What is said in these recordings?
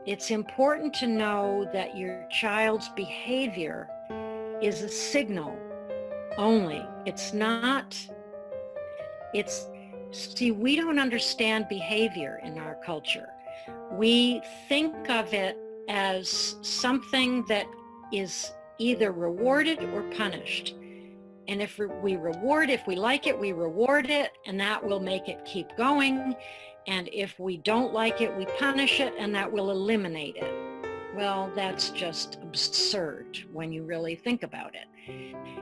it's important to know that your child's behavior is a signal only. See, we don't understand behavior in our culture. We think of it as something that is either rewarded or punished. And if we like it, we reward it, and that will make it keep going. And if we don't like it, we punish it, and that will eliminate it. Well, that's just absurd when you really think about it.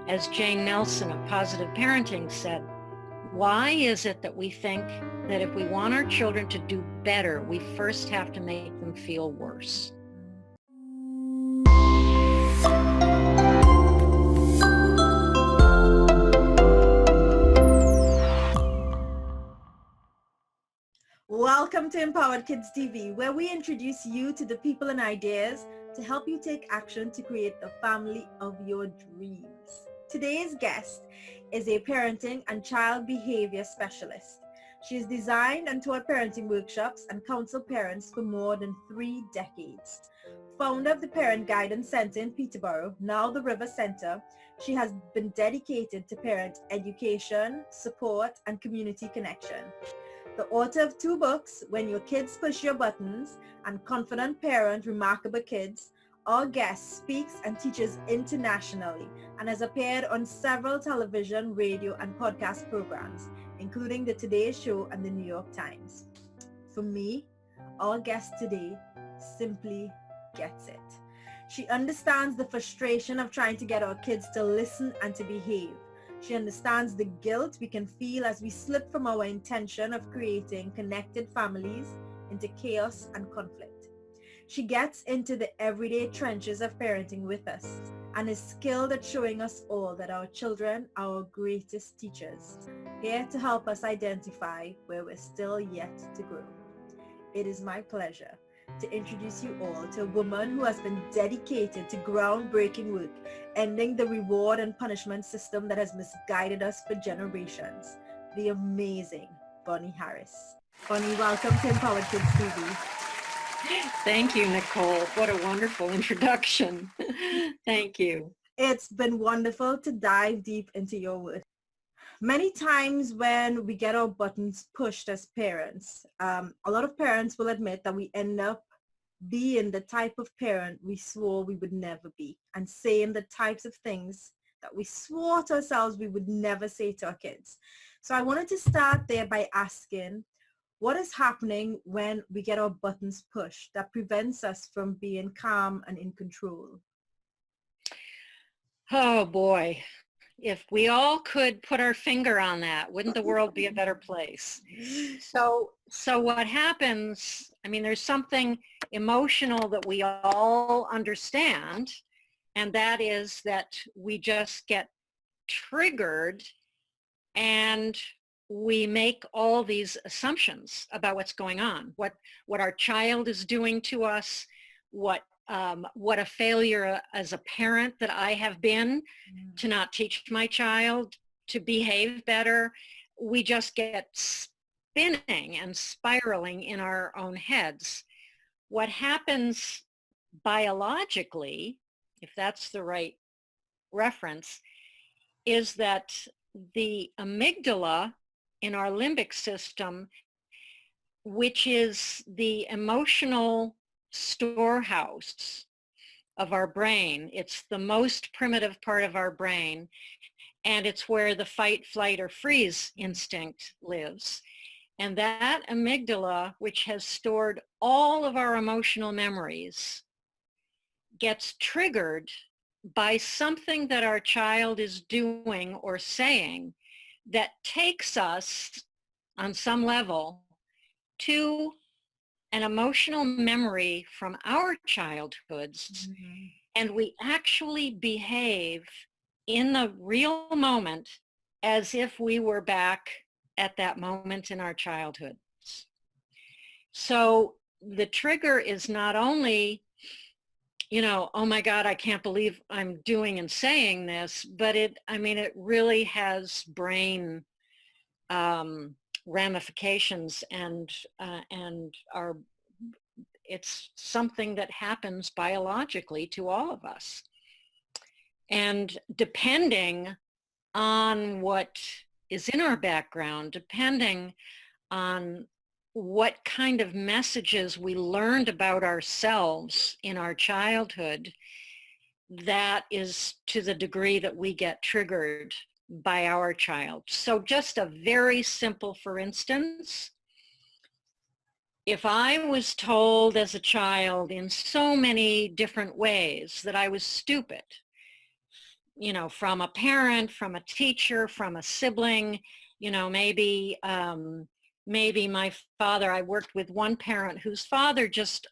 As Jane Nelson of Positive Parenting said, why is it that we think that if we want our children to do better, we first have to make them feel worse? Welcome to Empowered Kids TV, where we introduce you to the people and ideas to help you take action to create the family of your dreams. Today's guest is a parenting and child behavior specialist. She has designed and taught parenting workshops and counseled parents for more than 3 decades. Founder of the Parent Guidance Center in Peterborough, now the River Center, she has been dedicated to parent education, support, and community connection. The author of 2 books, When Your Kids Push Your Buttons and Confident Parent, Remarkable Kids, our guest speaks and teaches internationally and has appeared on several television, radio, and podcast programs, including The Today Show and The New York Times. For me, our guest today simply gets it. She understands the frustration of trying to get our kids to listen and to behave. She understands the guilt we can feel as we slip from our intention of creating connected families into chaos and conflict. She gets into the everyday trenches of parenting with us and is skilled at showing us all that our children are our greatest teachers, here to help us identify where we're still yet to grow. It is my pleasure to introduce you all to a woman who has been dedicated to groundbreaking work, ending the reward and punishment system that has misguided us for generations, the amazing Bonnie Harris. Bonnie, welcome to Empowered Kids TV. Thank you, Nicole. What a wonderful introduction. Thank you. It's been wonderful to dive deep into your work. Many times when we get our buttons pushed as parents, a lot of parents will admit that we end up being the type of parent we swore we would never be and saying the types of things that we swore to ourselves we would never say to our kids. So I wanted to start there by asking, what is happening when we get our buttons pushed that prevents us from being calm and in control? Oh boy. If we all could put our finger on that, wouldn't the world be a better place? So what happens, there's something emotional that we all understand, and that is that we just get triggered and we make all these assumptions about what's going on, what our child is doing to us, what a failure as a parent that I have been to not teach my child to behave better. We just get spinning and spiraling in our own heads. What happens biologically, if that's the right reference, is that the amygdala in our limbic system, which is the emotional storehouse of our brain. It's the most primitive part of our brain, and it's where the fight, flight, or freeze instinct lives. And that amygdala, which has stored all of our emotional memories, gets triggered by something that our child is doing or saying that takes us on some level to an emotional memory from our childhoods, and we actually behave in the real moment as if we were back at that moment in our childhoods. So the trigger is not only, oh my God, I can't believe I'm doing and saying this, but it really has brain ramifications and It's something that happens biologically to all of us. And depending on what is in our background, depending on what kind of messages we learned about ourselves in our childhood, that is to the degree that we get triggered by our child. So just a very simple, for instance, if I was told as a child in so many different ways that I was stupid, you know, from a parent, from a teacher, from a sibling, you know, maybe my father, I worked with one parent whose father just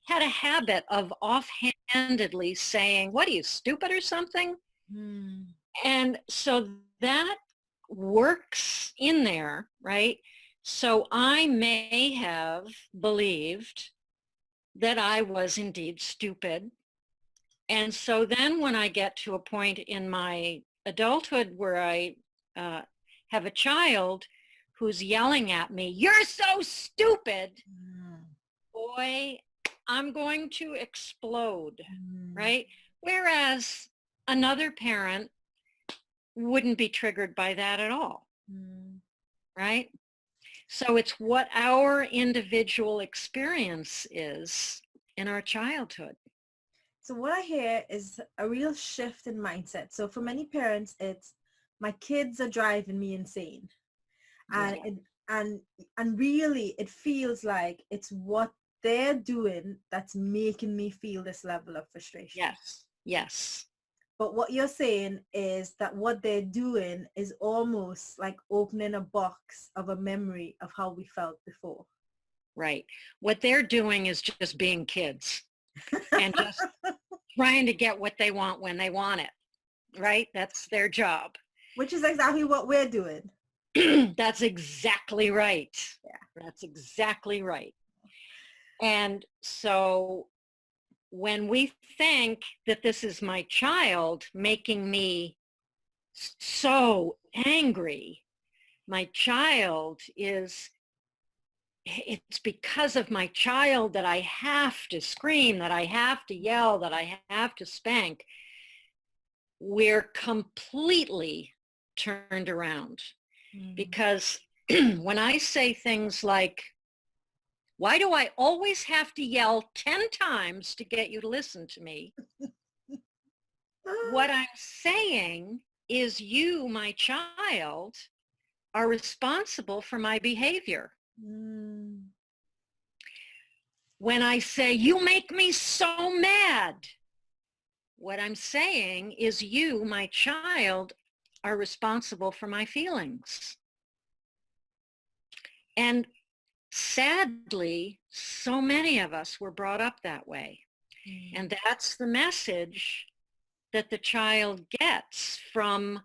had a habit of offhandedly saying, "What are you, stupid or something?" Mm. And so that works in there, right? So I may have believed that I was indeed stupid. And so then when I get to a point in my adulthood where I have a child who's yelling at me, "You're so stupid," Mm. boy, I'm going to explode, Mm. right? Whereas another parent wouldn't be triggered by that at all, Mm. right? So it's what our individual experience is in our childhood. So what I hear is a real shift in mindset. So for many parents, it's my kids are driving me insane. And Yeah. it, and and really it feels like it's what they're doing that's making me feel this level of frustration. Yes. Yes. But what you're saying is that what they're doing is almost like opening a box of a memory of how we felt before. Right. What they're doing is just being kids and just trying to get what they want when they want it, right? That's their job. Which is exactly what we're doing. That's exactly right. Yeah. That's exactly right. And so when we think that this is my child making me so angry, my child is, it's because of my child that I have to scream, that I have to yell, that I have to spank, we're completely turned around. Because when I say things like, "Why do I always have to yell 10 times to get you to listen to me?" What I'm saying is you, my child, are responsible for my behavior. Mm. When I say, "You make me so mad," what I'm saying is you, my child, are responsible for my feelings. And sadly, so many of us were brought up that way. Mm. And that's the message that the child gets from,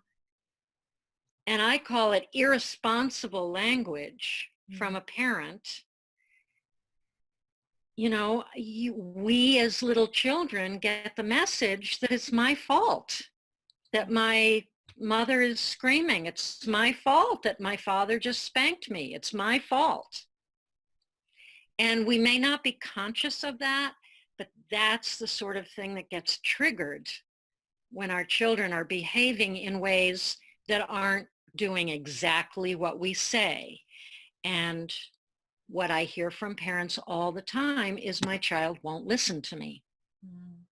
and I call it irresponsible language from a parent. You know, we as little children get the message that it's my fault that my mother is screaming. It's my fault that my father just spanked me. It's my fault. And we may not be conscious of that, but that's the sort of thing that gets triggered when our children are behaving in ways that aren't doing exactly what we say. And what I hear from parents all the time is, "My child won't listen to me." Mm.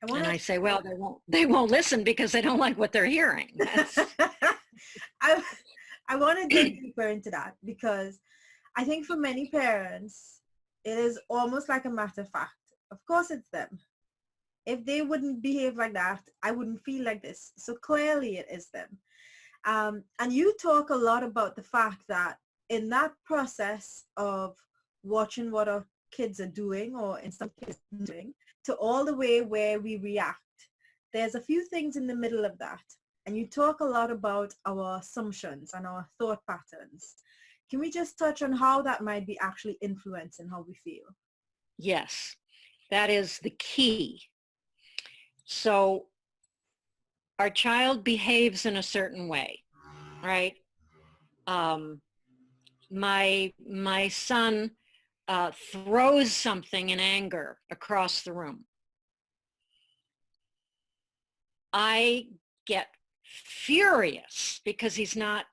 And I say, well, they won't listen because they don't like what they're hearing. I, I want to dig deeper into that because I think for many parents, it is almost like a matter of fact. Of course it's them. If they wouldn't behave like that, I wouldn't feel like this. So clearly it is them. And you talk a lot about the fact that in that process of watching what our kids are doing, or in some cases doing, to all the way where we react, there's a few things in the middle of that. And you talk a lot about our assumptions and our thought patterns. Can we just touch on how that might be actually influencing how we feel? Yes, that is the key. So our child behaves in a certain way, right? My son throws something in anger across the room, I get furious because he's not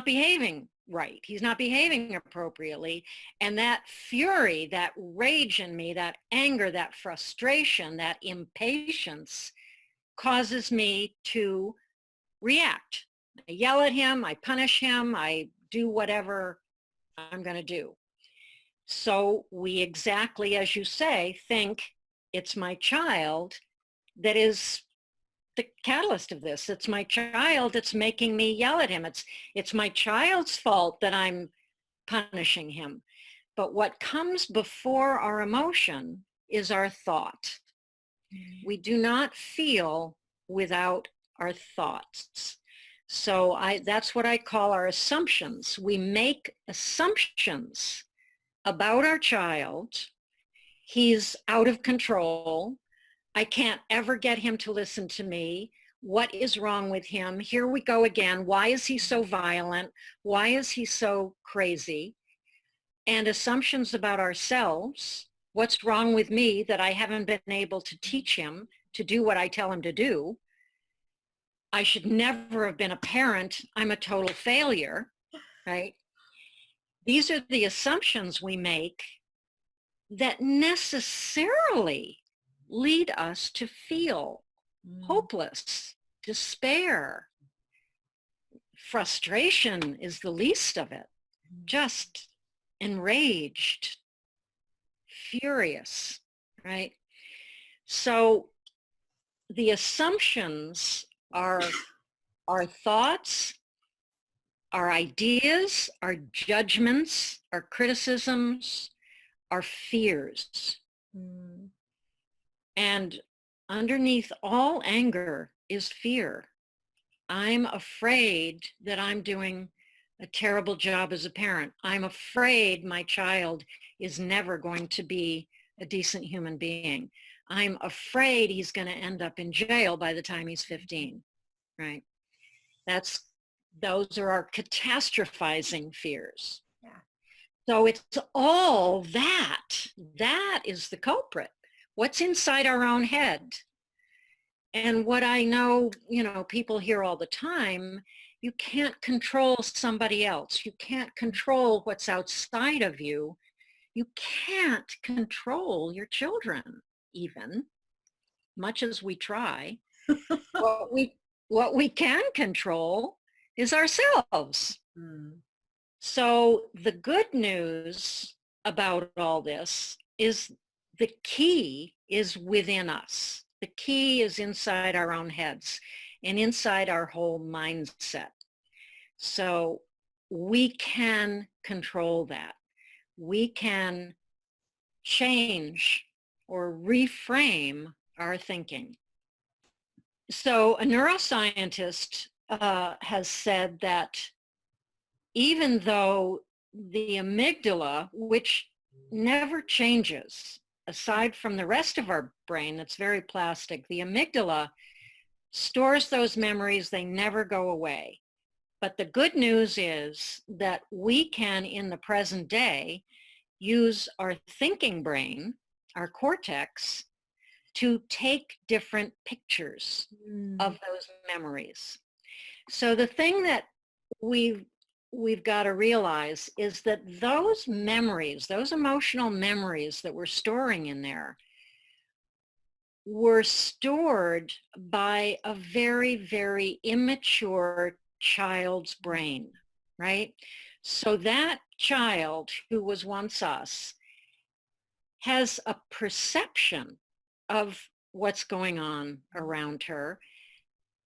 behaving right. He's not behaving appropriately. And that fury, that rage in me, that anger, that frustration, that impatience causes me to react. I yell at him, I punish him, I do whatever I'm going to do. So we exactly, as you say, think it's my child that is the catalyst of this. It's my child that's making me yell at him. It's my child's fault that I'm punishing him. But what comes before our emotion is our thought. We do not feel without our thoughts. So that's what I call our assumptions. We make assumptions about our child. He's out of control. I can't ever get him to listen to me. What is wrong with him? Here we go again. Why is he so violent? Why is he so crazy? And assumptions about ourselves. What's wrong with me that I haven't been able to teach him to do what I tell him to do? I should never have been a parent. I'm a total failure, right? These are the assumptions we make that necessarily lead us to feel hopeless, despair. Frustration is the least of it. Just enraged, furious, right? So the assumptions are our thoughts, our ideas, our judgments, our criticisms, our fears. And underneath all anger is fear. I'm afraid that I'm doing a terrible job as a parent. I'm afraid my child is never going to be a decent human being. I'm afraid he's going to end up in jail by the time he's 15, right? Those are our catastrophizing fears. Yeah. So it's all that. That is the culprit. What's inside our own head? And what I know, people hear all the time, you can't control somebody else. You can't control what's outside of you. You can't control your children, even, much as we try. What we can control is ourselves. So the good news about all this is the key is within us. The key is inside our own heads and inside our whole mindset. So we can control that. We can change or reframe our thinking. So a neuroscientist has said that even though the amygdala, which never changes, aside from the rest of our brain that's very plastic, the amygdala stores those memories, they never go away. But the good news is that we can, in the present day, use our thinking brain, our cortex, to take different pictures of those memories. So the thing that we've got to realize is that those memories, those emotional memories that we're storing in there, were stored by a very, very immature child's brain, right? So that child who was once us has a perception of what's going on around her.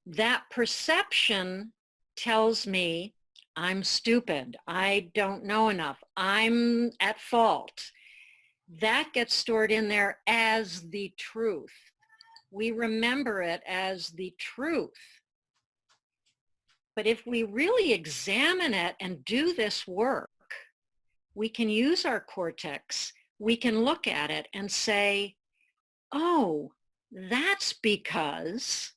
That perception tells me I'm stupid, I don't know enough, I'm at fault. That gets stored in there as the truth. We remember it as the truth. But if we really examine it and do this work, we can use our cortex, we can look at it and say, oh, that's because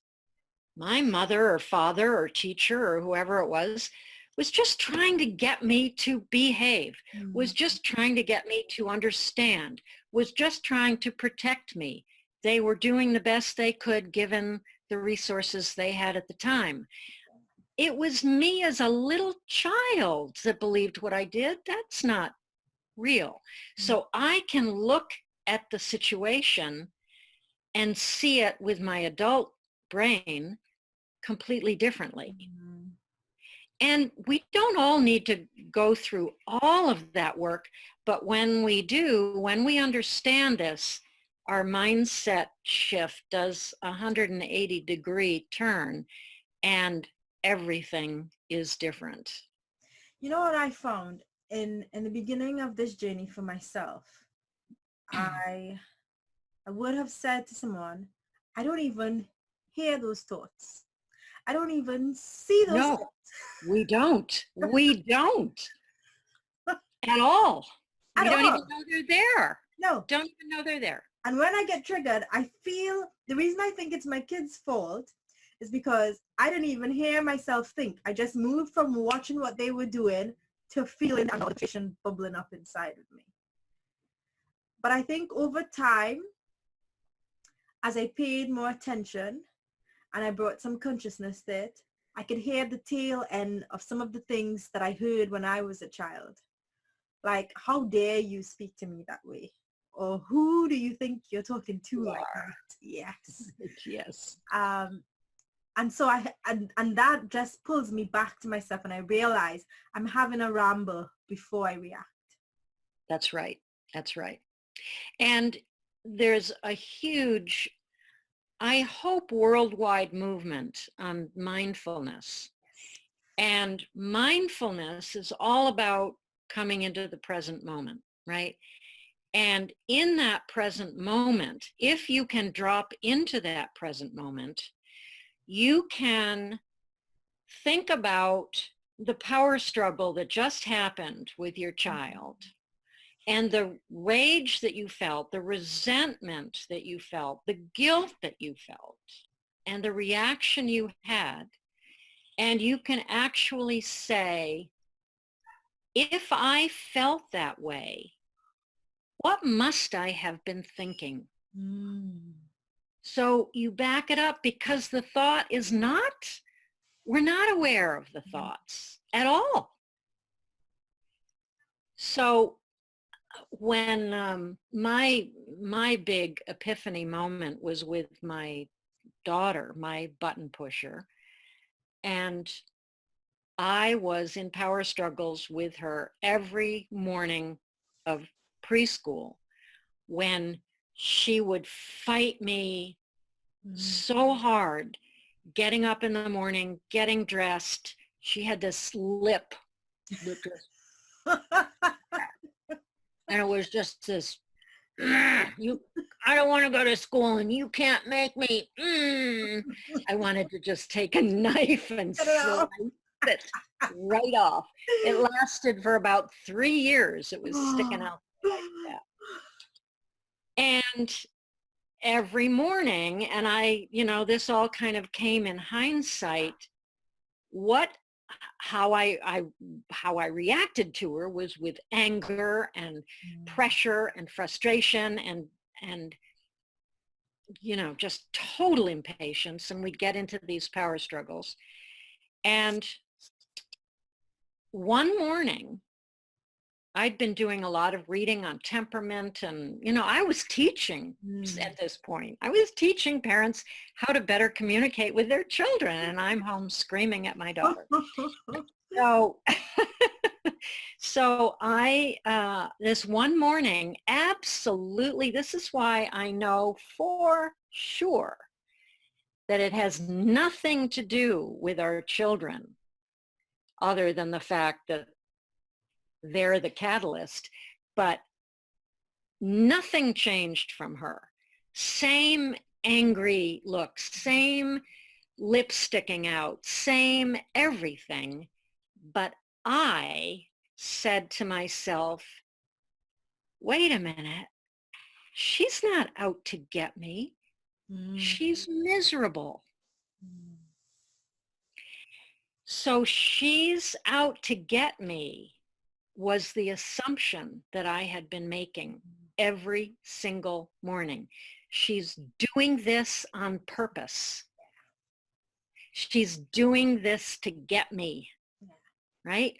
my mother or father or teacher or whoever it was was just trying to get me to behave, was Mm. just trying to get me to understand, was just trying to protect me. They were doing the best they could given the resources they had at the time. It was me as a little child that believed what I did. That's not real. So I can look at the situation and see it with my adult brain completely differently. Mm. And we don't all need to go through all of that work, but when we do, when we understand this, our mindset shift does a 180-degree turn and everything is different. You know what I found in the beginning of this journey for myself? I would have said to someone, I don't even hear those thoughts. I don't even see those No, thoughts we don't. We don't at all. at We don't even all. know they're there. No. Don't even know they're there. And when I get triggered, I feel the reason I think it's my kids' fault is because I didn't even hear myself think. I just moved from watching what they were doing to feeling that frustration bubbling up inside of me. But I think over time, as I paid more attention and I brought some consciousness to it, I could hear the tail end of some of the things that I heard when I was a child. Like, how dare you speak to me that way? Or who do you think you're talking to like that? Yes. Yes. And so and that just pulls me back to myself, and I realize I'm having a ramble before I react. That's right. That's right. And there's a huge, I hope, worldwide movement on mindfulness. And mindfulness is all about coming into the present moment, right? And in that present moment, if you can drop into that present moment, you can think about the power struggle that just happened with your child and the rage that you felt, the resentment that you felt, the guilt that you felt, and the reaction you had. And you can actually say, if I felt that way, what must I have been thinking? Mm. So you back it up, because the thought is not, we're not aware of the thoughts at all. So when my big epiphany moment was with my daughter, my button pusher, and I was in power struggles with her every morning of preschool, when she would fight me so hard, getting up in the morning, getting dressed. She had this lip that just, and it was just this, I don't want to go to school and you can't make me. I wanted to just take a knife and slice it right off. It lasted for about 3 years. It was sticking out like that. And every morning, and this all kind of came in hindsight, how I reacted to her was with anger and pressure and frustration and just total impatience, and we'd get into these power struggles. And one morning, I'd been doing a lot of reading on temperament, and I was teaching at this point. I was teaching parents how to better communicate with their children, and I'm home screaming at my daughter. So I this one morning, absolutely, this is why I know for sure that it has nothing to do with our children, other than the fact that they're the catalyst, but nothing changed from her. Same angry look, same lip sticking out, same everything. But I said to myself, wait a minute, she's not out to get me. She's miserable. So she's out to get me was the assumption that I had been making every single morning. She's doing this on purpose. She's doing this to get me, right?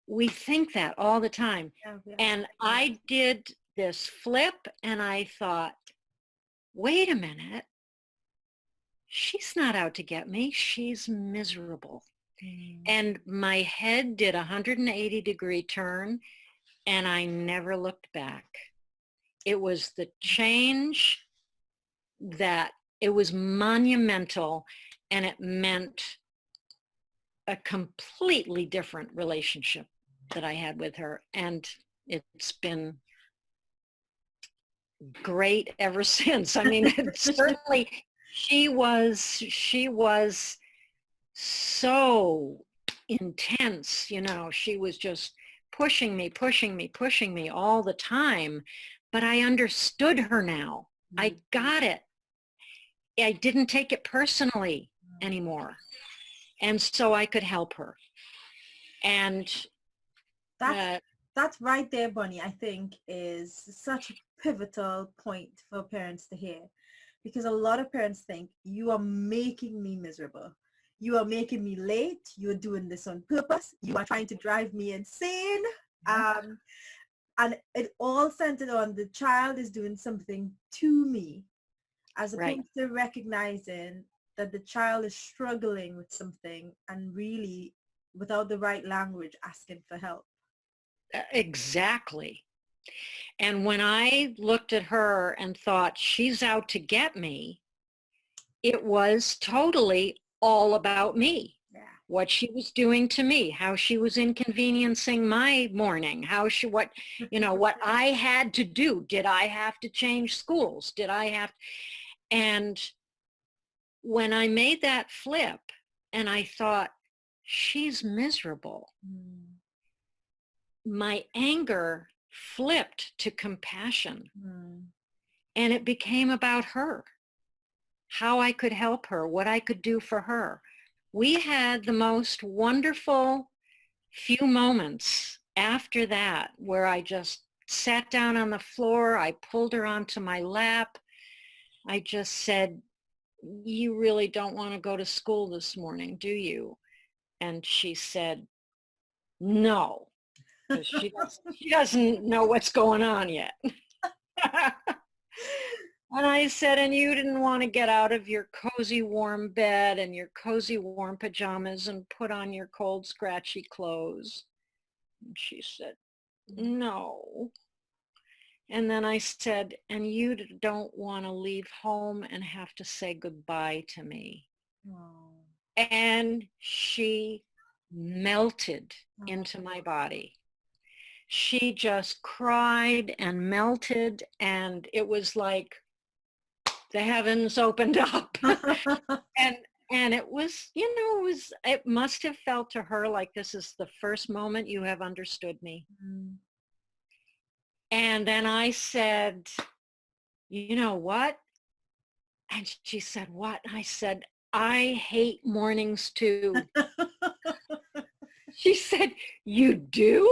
We think that all the time. And I did this flip and I thought, wait a minute, she's not out to get me. She's miserable. And my head did a 180-degree turn and I never looked back. It was the change that it was monumental, and it meant a completely different relationship that I had with her. And it's been great ever since. I mean, certainly she was so intense, you know, she was just pushing me all the time, but I understood her now. I got it. I didn't take it personally anymore. And so I could help her. And that's right there, Bonnie, I think is such a pivotal point for parents to hear, because a lot of parents think, you are making me miserable. You are making me late. You're doing this on purpose. You are trying to drive me insane. And it all centered on the child is doing something to me, as opposed to recognizing that the child is struggling with something and really, without the right language, asking for help. Exactly. And when I looked at her and thought, she's out to get me, it was totally all about me. What she was doing to me, how she was inconveniencing my morning, what I had to do. Did I have to change schools? Did I have? And when I made that flip and I thought, she's miserable, my anger flipped to compassion. And it became about her, how I could help her, what I could do for her. We had the most wonderful few moments after that where I just sat down on the floor. I pulled her onto my lap. I just said, you really don't want to go to school this morning, do you? And she said, no, because she doesn't know what's going on yet. And I said, and you didn't want to get out of your cozy warm bed and your cozy warm pajamas and put on your cold scratchy clothes? And she said, no. And then I said, and you don't want to leave home and have to say goodbye to me. And she melted into my body. She just cried and melted, and it was like the heavens opened up. and it was, it must have felt to her like, this is the first moment you have understood me. And then I said, you know what? And she said, what? And I said, I hate mornings too. She said, you do?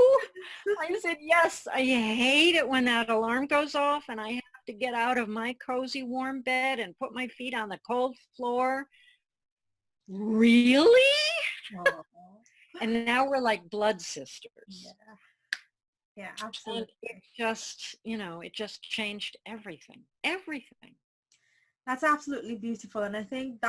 I said, yes, I hate it when that alarm goes off and I have to get out of my cozy warm bed and put my feet on the cold floor. Really? And now we're like blood sisters. Yeah, absolutely. And it just changed everything. That's absolutely beautiful. And I think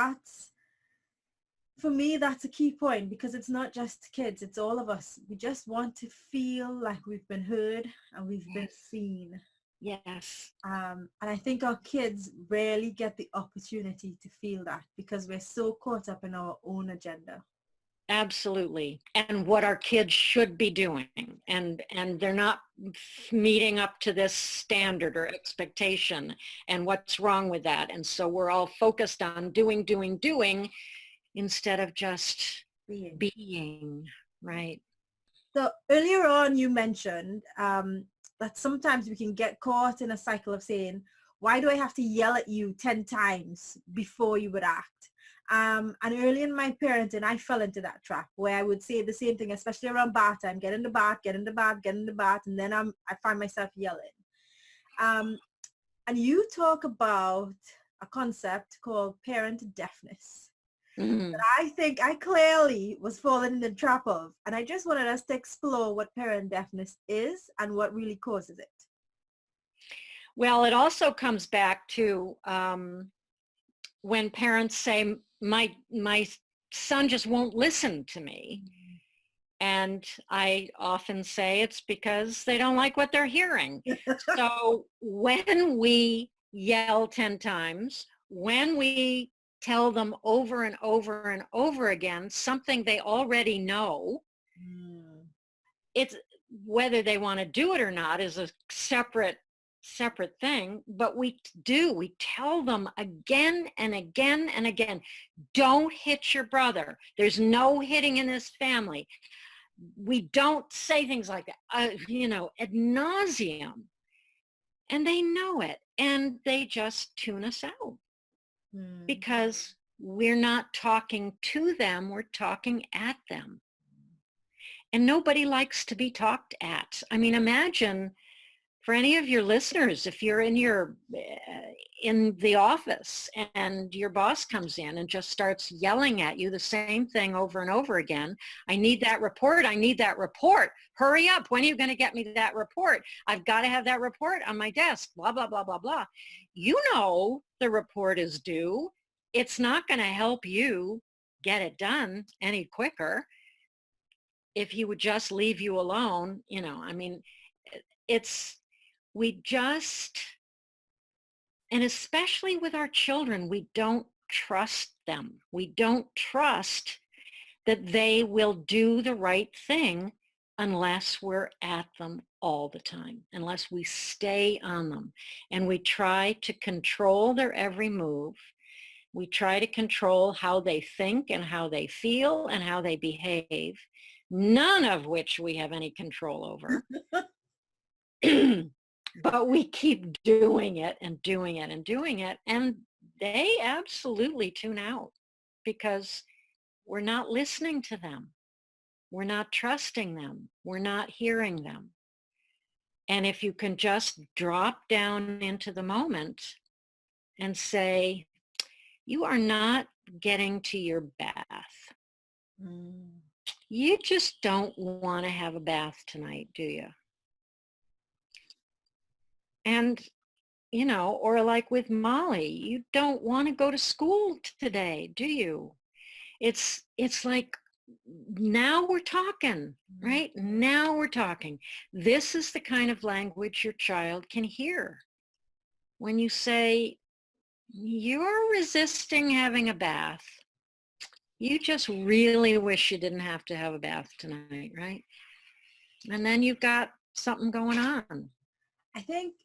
for me, that's a key point, because it's not just kids, it's all of us. We just want to feel like we've been heard and we've been seen. Yes. And I think our kids rarely get the opportunity to feel that, because we're so caught up in our own agenda. Absolutely. And what our kids should be doing. And they're not meeting up to this standard or expectation. And what's wrong with that? And so we're all focused on doing, instead of just being, right? So earlier on you mentioned that sometimes we can get caught in a cycle of saying, why do I have to yell at you 10 times before you would act? And early in my parenting, I fell into that trap where I would say the same thing, especially around bath time: get in the bath, get in the bath, get in the bath, and then I find myself yelling. And you talk about a concept called parent deafness. Mm. I think I clearly was falling in the trap of, and I just wanted us to explore what parent deafness is and what really causes it. Well, it also comes back to when parents say, my son just won't listen to me. And I often say it's because they don't like what they're hearing. So when we yell 10 times, when we tell them over and over and over again something they already know, it's whether they want to do it or not is a separate thing, but we tell them again and again and again, don't hit your brother. There's no hitting in this family. We don't say things like that, ad nauseum. And they know it, and they just tune us out because we're not talking to them, we're talking at them. And nobody likes to be talked at. I mean, imagine for any of your listeners, if you're in the office and your boss comes in and just starts yelling at you the same thing over and over again. I need that report. I need that report. Hurry up. When are you going to get me that report? I've got to have that report on my desk, blah, blah, blah, blah, blah. You know the report is due. It's not going to help you get it done any quicker if he would just leave you alone. And especially with our children, we don't trust them. We don't trust that they will do the right thing unless we're at them all the time, unless we stay on them. And we try to control their every move. We try to control how they think and how they feel and how they behave, none of which we have any control over. But we keep doing it and doing it and doing it, and they absolutely tune out because we're not listening to them. We're not trusting them. We're not hearing them. And if you can just drop down into the moment and say, you are not getting to your bath. You just don't want to have a bath tonight, do you? And, or like with Molly, you don't want to go to school today, do you? It's like, now we're talking, right? Now we're talking. This is the kind of language your child can hear. When you say, you're resisting having a bath. You just really wish you didn't have to have a bath tonight, right? And then you've got something going on. I think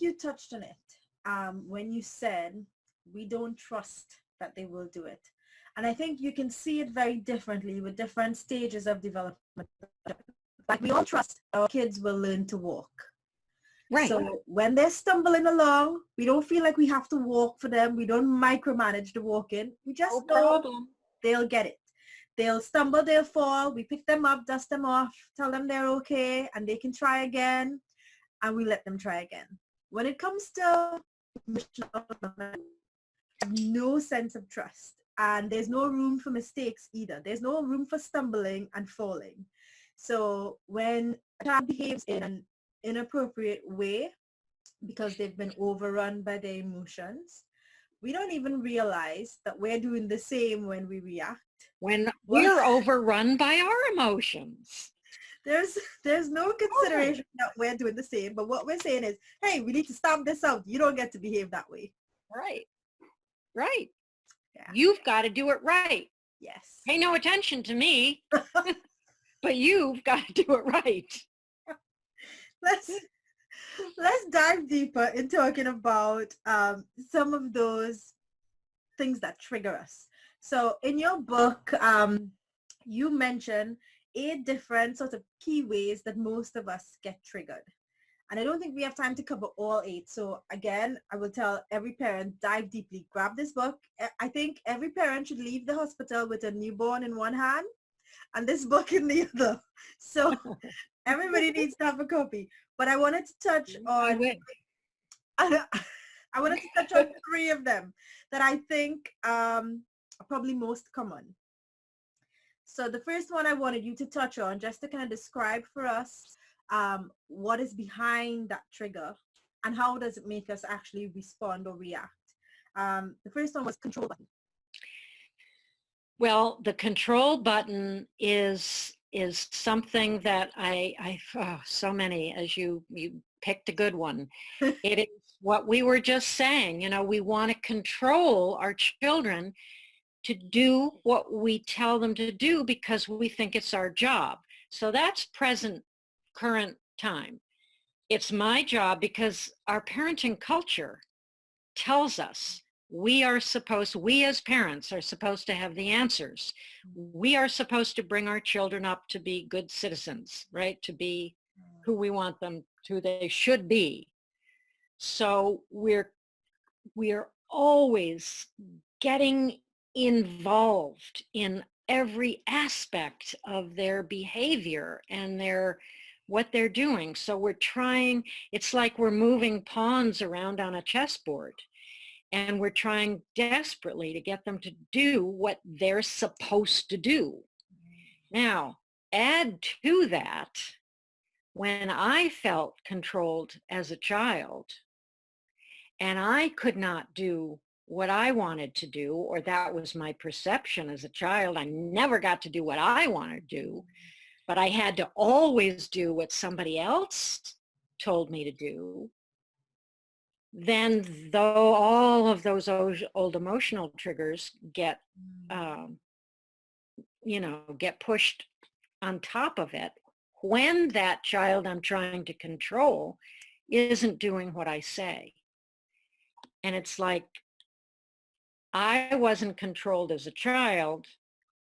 you touched on it when you said we don't trust that they will do it. And I think you can see it very differently with different stages of development. Like we all trust our kids will learn to walk. Right. So when they're stumbling along, we don't feel like we have to walk for them. We don't micromanage the walking. We just know they'll get it. They'll stumble, they'll fall. We pick them up, dust them off, tell them they're okay, and they can try again. And we let them try again. When it comes to no sense of trust, and there's no room for mistakes either. There's no room for stumbling and falling. So when a child behaves in an inappropriate way because they've been overrun by their emotions, we don't even realize that we're doing the same when we react. When we're overrun by our emotions. There's no consideration that we're doing the same, but what we're saying is, hey, we need to stamp this out. You don't get to behave that way. Right. Right. Yeah. You've got to do it right. Yes. Pay no attention to me, but you've got to do it right. Let's dive deeper in talking about some of those things that trigger us. So in your book, you mentioned 8 different sort of key ways that most of us get triggered. And I don't think we have time to cover all 8. So again, I will tell every parent, dive deeply, grab this book. I think every parent should leave the hospital with a newborn in one hand and this book in the other. So everybody needs to have a copy. But I wanted to touch I on, would. I wanted to touch on 3 of them that I think are probably most common. So the first one I wanted you to touch on, just to kind of describe for us what is behind that trigger and how does it make us actually respond or react. The first one was control button. Well, the control button is something that so many, as you picked a good one. It is what we were just saying. You know, we want to control our children to do what we tell them to do because we think it's our job. So that's current time. It's my job because our parenting culture tells us we as parents are supposed to have the answers. We are supposed to bring our children up to be good citizens, right? To be who we want them to, they should be. So we're always getting involved in every aspect of their behavior and what they're doing. So we're trying, it's like we're moving pawns around on a chessboard, and we're trying desperately to get them to do what they're supposed to do. Now, add to that, when I felt controlled as a child and I could not do what I wanted to do, or that was my perception as a child, I never got to do what I wanted to do, but I had to always do what somebody else told me to do, then though all of those old emotional triggers get, get pushed on top of it, when that child I'm trying to control isn't doing what I say. And it's like, I wasn't controlled as a child,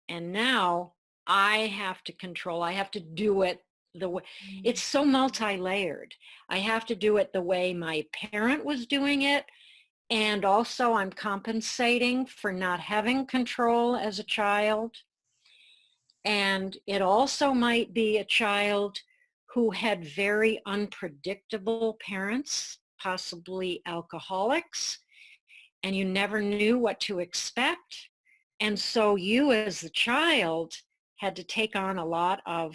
and now I have to control, I have to do it the way, it's so multi-layered. I have to do it the way my parent was doing it, and also I'm compensating for not having control as a child. And it also might be a child who had very unpredictable parents, possibly alcoholics, and you never knew what to expect. And so you as the child had to take on a lot of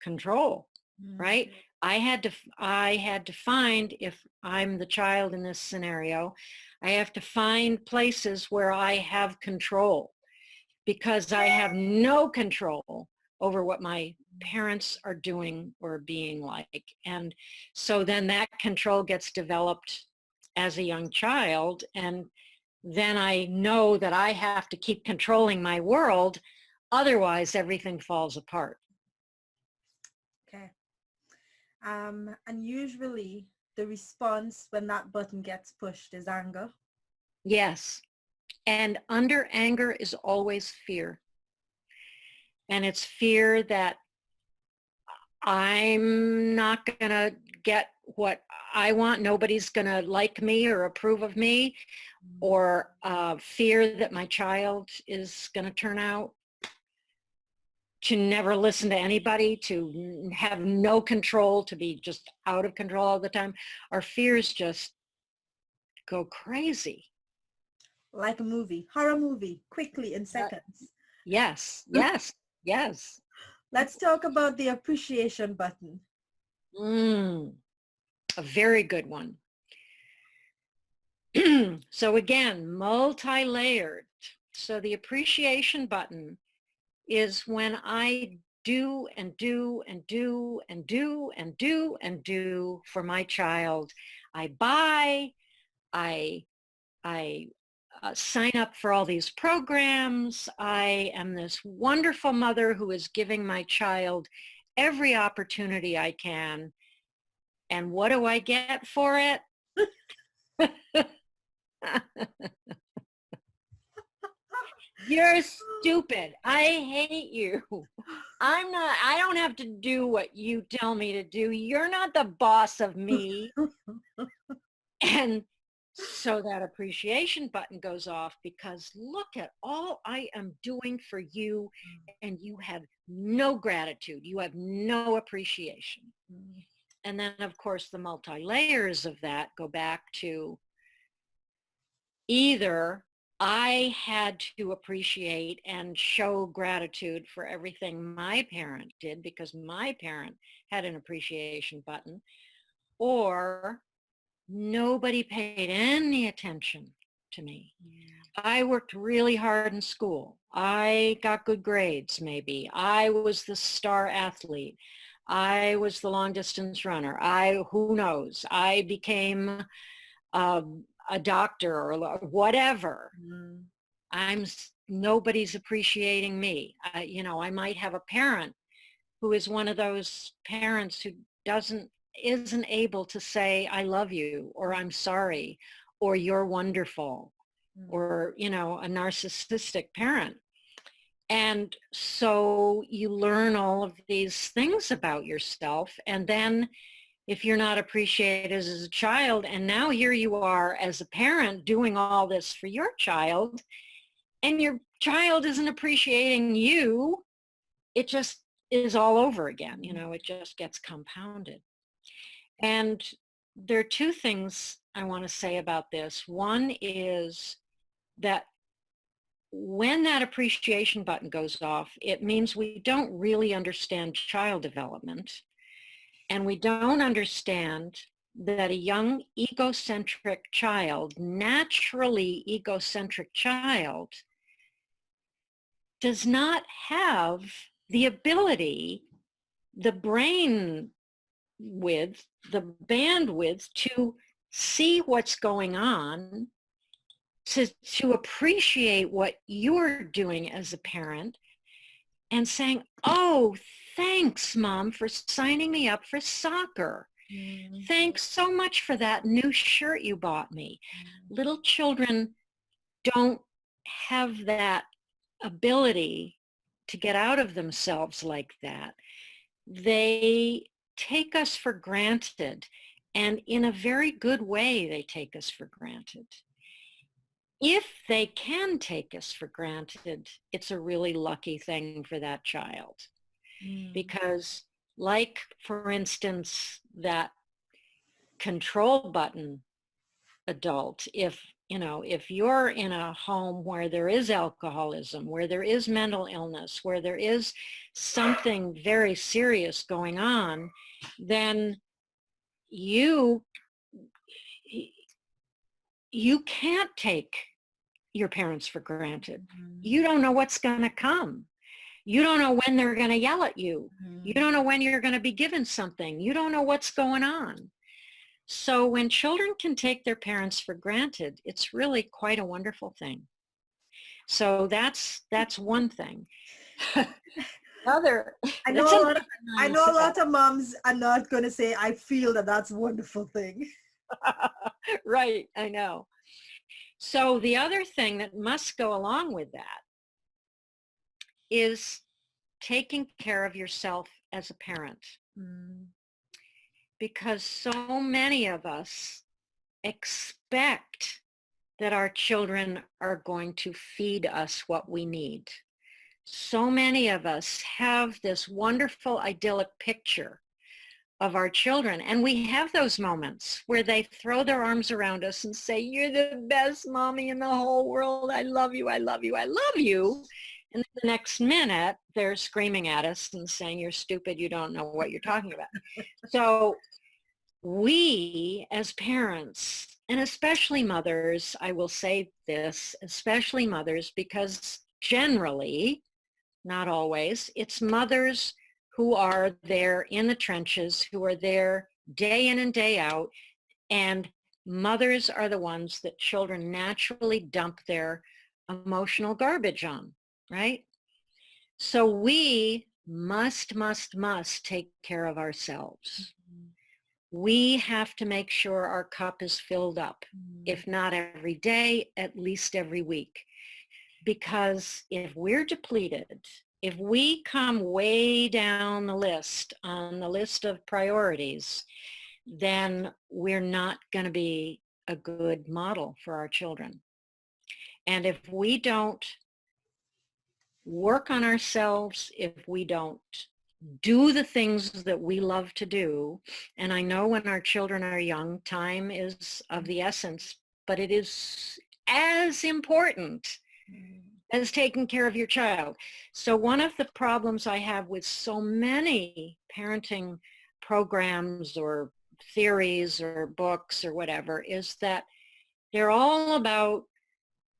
control, right? I had to find, if I'm the child in this scenario, I have to find places where I have control, because I have no control over what my parents are doing or being like. And so then that control gets developed as a young child, and then I know that I have to keep controlling my world, otherwise everything falls apart. Okay. And usually the response when that button gets pushed is anger. Yes. And under anger is always fear. And it's fear that I'm not going to get what I want. Nobody's going to like me or approve of me, or fear that my child is going to turn out to never listen to anybody, to have no control, to be just out of control all the time. Our fears just go crazy. Like a movie, horror movie, quickly in seconds. Yes, yes, yes. Let's talk about the appreciation button. A very good one. So again, multi-layered. So the appreciation button is when I do and do and do and do and do and do for my child. I buy, I sign up for all these programs. I am this wonderful mother who is giving my child every opportunity I can. And what do I get for it? You're stupid. I hate you. I don't have to do what you tell me to do. You're not the boss of me. And so that appreciation button goes off because look at all I am doing for you and you have no gratitude. You have no appreciation. And then, of course, the multi-layers of that go back to either I had to appreciate and show gratitude for everything my parent did because my parent had an appreciation button, or nobody paid any attention to me. I worked really hard in school. I got good grades, maybe. I was the star athlete. I was the long distance runner. Who knows? I became a doctor or whatever. Nobody's appreciating me. I might have a parent who is one of those parents who isn't able to say, I love you, or I'm sorry, or you're wonderful, or, a narcissistic parent. And so you learn all of these things about yourself. And then if you're not appreciated as a child, and now here you are as a parent doing all this for your child, and your child isn't appreciating you, it just is all over again. It just gets compounded. And there are two things I want to say about this. One is that when that appreciation button goes off, it means we don't really understand child development. And we don't understand that a young egocentric child, naturally egocentric child, does not have the ability, the brain width, the bandwidth to see what's going on, to appreciate what you're doing as a parent and saying, oh, thanks, Mom, for signing me up for soccer. Thanks so much for that new shirt you bought me. Little children don't have that ability to get out of themselves like that. They take us for granted, and in a very good way, they take us for granted. If they can take us for granted, it's a really lucky thing for that child. Because like, for instance, that control button adult, if you're in a home where there is alcoholism, where there is mental illness, where there is something very serious going on, then you can't take your parents for granted. You don't know what's going to come. You don't know when they're going to yell at you. You don't know when you're going to be given something. You don't know what's going on. So when children can take their parents for granted, it's really quite a wonderful thing. So that's one thing. I know a lot of moms are not going to say, I feel that's a wonderful thing. Right, I know. So the other thing that must go along with that is taking care of yourself as a parent. Because so many of us expect that our children are going to feed us what we need. So many of us have this wonderful idyllic picture of our children, and we have those moments where they throw their arms around us and say, you're the best mommy in the whole world. I love you. I love you. I love you. And the next minute, they're screaming at us and saying, you're stupid. You don't know what you're talking about. So we as parents, and especially mothers, I will say this, especially mothers, because generally, not always, it's mothers who are there in the trenches, who are there day in and day out, and mothers are the ones that children naturally dump their emotional garbage on, right? So we must take care of ourselves. We have to make sure our cup is filled up, if not every day, at least every week. because if we're depleted, if we come way down the list on the list of priorities, then we're not going to be a good model for our children. And if we don't work on ourselves, if we don't do the things that we love to do, and I know when our children are young, time is of the essence, but it is as important as taking care of your child. So one of the problems I have with so many parenting programs or theories or books or whatever is that they're all about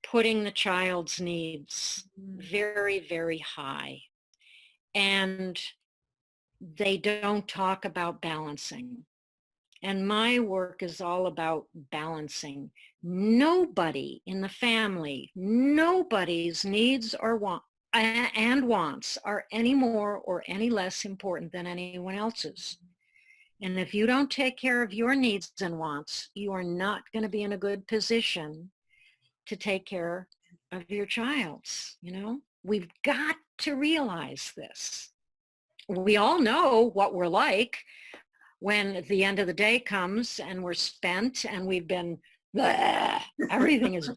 putting the child's needs very, very high. And they don't talk about balancing. And my work is all about balancing. Nobody in the family, nobody's needs or wants are any more or any less important than anyone else's. And if you don't take care of your needs and wants, you are not going to be in a good position to take care of your child's. You know, we've got to realize this. We all know what we're like when the end of the day comes and we're spent and we've been, bleh, everything is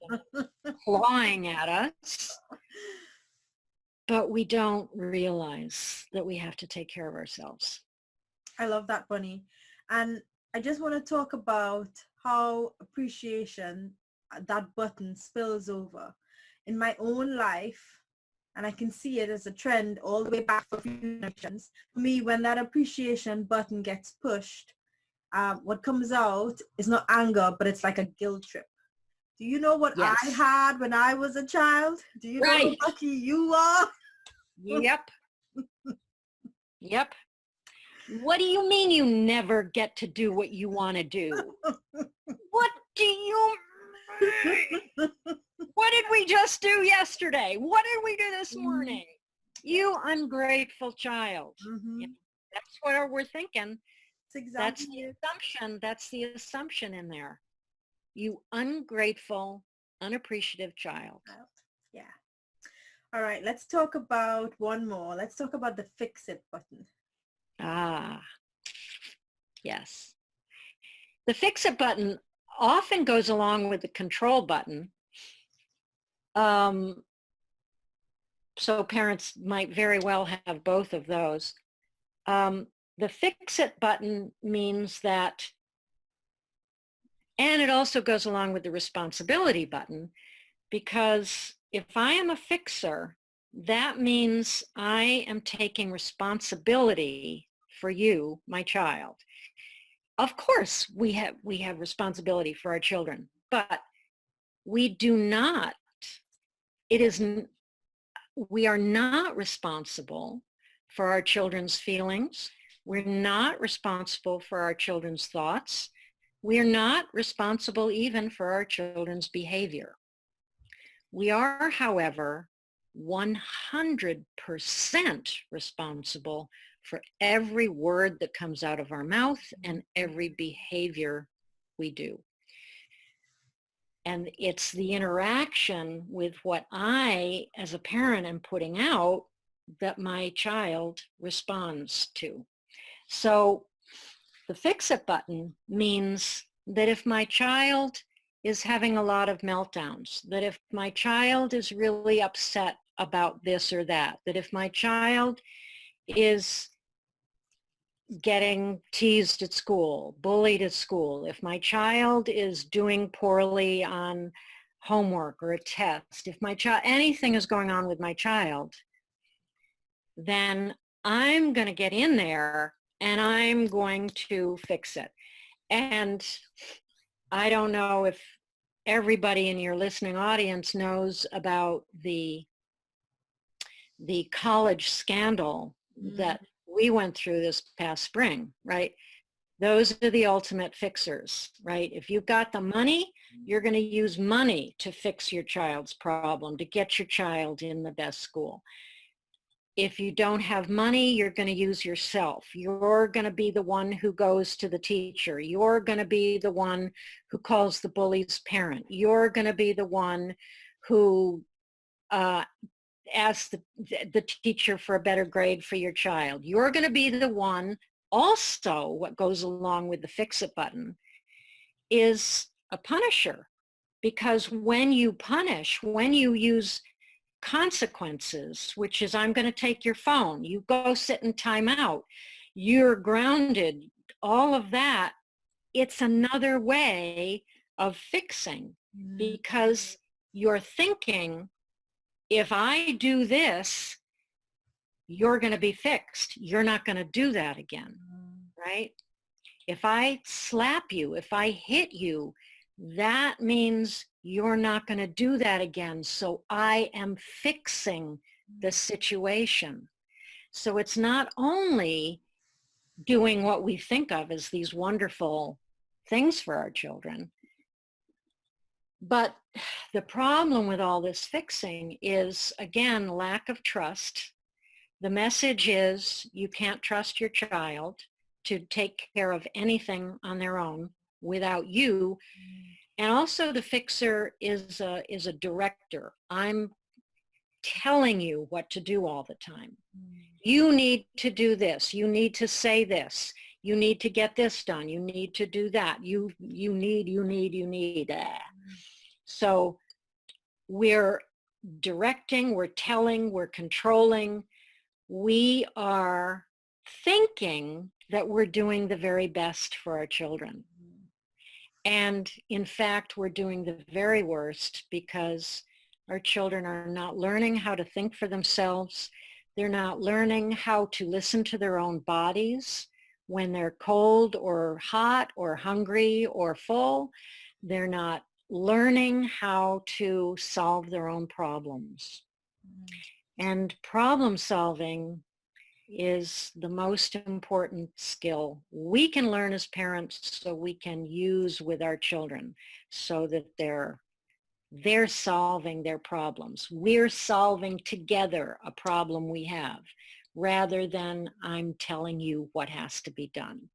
clawing at us. But we don't realize that we have to take care of ourselves. I love that, Bunny. And I just want to talk about how appreciation, that button, spills over in my own life. And I can see it as a trend all the way back for a few generations. For me, when that appreciation button gets pushed, what comes out is not anger, but it's like a guilt trip. Do you know what Yes. I had when I was a child? Do you know how lucky you are? Yep. Yep. What do you mean you never get to do what you want to do? What do you mean? What did we just do yesterday? What did we do this morning? You ungrateful child. Mm-hmm. Yeah, that's what we're thinking. That's exactly the assumption. That's the assumption in there. You ungrateful, unappreciative child. Yeah. All right, let's talk about one more. Let's talk about the fix it button. Ah, yes. The fix it button often goes along with the control button. So parents might very well have both of those. The fix it button means that, and it also goes along with the responsibility button, because if I am a fixer, that means I am taking responsibility for you, my child. Of course, we have responsibility for our children, but we do not, we are not responsible for our children's feelings. We're not responsible for our children's thoughts. We're not responsible even for our children's behavior. We are, however, 100% responsible for every word that comes out of our mouth and every behavior we do. And it's the interaction with what I, as a parent, am putting out that my child responds to. So the fix it button means that if my child is having a lot of meltdowns, that if my child is really upset about this or that if my child is getting teased at school, bullied at school, if my child is doing poorly on homework or a test, if my child, anything is going on with my child, then I'm going to get in there and I'm going to fix it. And I don't know if everybody in your listening audience knows about the college scandal that we went through this past spring, right? Those are the ultimate fixers, right? If you've got the money, you're going to use money to fix your child's problem, to get your child in the best school. If you don't have money, you're going to use yourself. You're going to be the one who goes to the teacher. You're going to be the one who calls the bully's parent. You're going to be the one who ask the teacher for a better grade for your child. You're going to be the one. Also, what goes along with the fix-it button is a punisher, because when you punish, when you use consequences, which is I'm going to take your phone, you go sit in timeout, you're grounded, all of that, it's another way of fixing, because you're thinking, if I do this, you're going to be fixed. You're not going to do that again, right? If I slap you, if I hit you, that means you're not going to do that again. So I am fixing the situation. So it's not only doing what we think of as these wonderful things for our children, but the problem with all this fixing is, again, lack of trust. The message is you can't trust your child to take care of anything on their own without you. And also the fixer is a director. I'm telling you what to do all the time. You need to do this. You need to say this. You need to get this done. You need to do that. You need. So we're directing, we're telling, we're controlling. We are thinking that we're doing the very best for our children. And in fact, we're doing the very worst, because our children are not learning how to think for themselves. They're not learning how to listen to their own bodies when they're cold or hot or hungry or full. They're not learning how to solve their own problems. And problem solving is the most important skill we can learn as parents, so we can use with our children, so that they're solving their problems. We're solving together a problem we have, rather than I'm telling you what has to be done.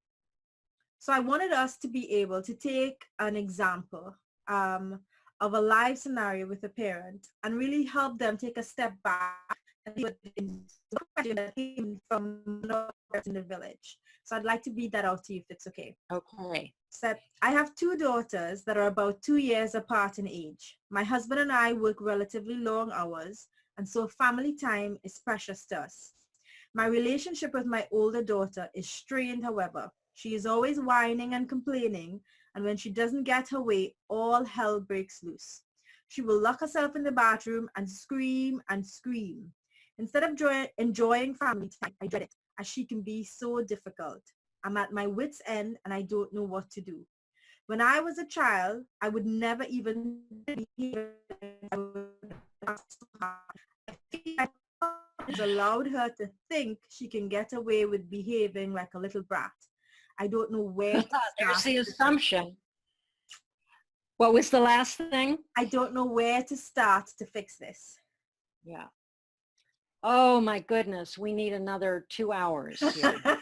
So I wanted us to be able to take an example of a live scenario with a parent and really help them take a step back and see what that came from in the village. So I'd like to read that out to you if it's okay. Okay. So I have two daughters that are about 2 years apart in age. My husband and I work relatively long hours, and so family time is precious to us. My relationship with my older daughter is strained, however. She is always whining and complaining, and when she doesn't get her way, all hell breaks loose. She will lock herself in the bathroom and scream and scream. Instead of enjoying family time, I dread it, as she can be so difficult. I'm at my wit's end and I don't know what to do. When I was a child, I would never even has allowed her to think she can get away with behaving like a little brat. I don't know where to start. There's the assumption. What was the last thing? I don't know where to start to fix this. Yeah. Oh my goodness, we need another 2 hours here.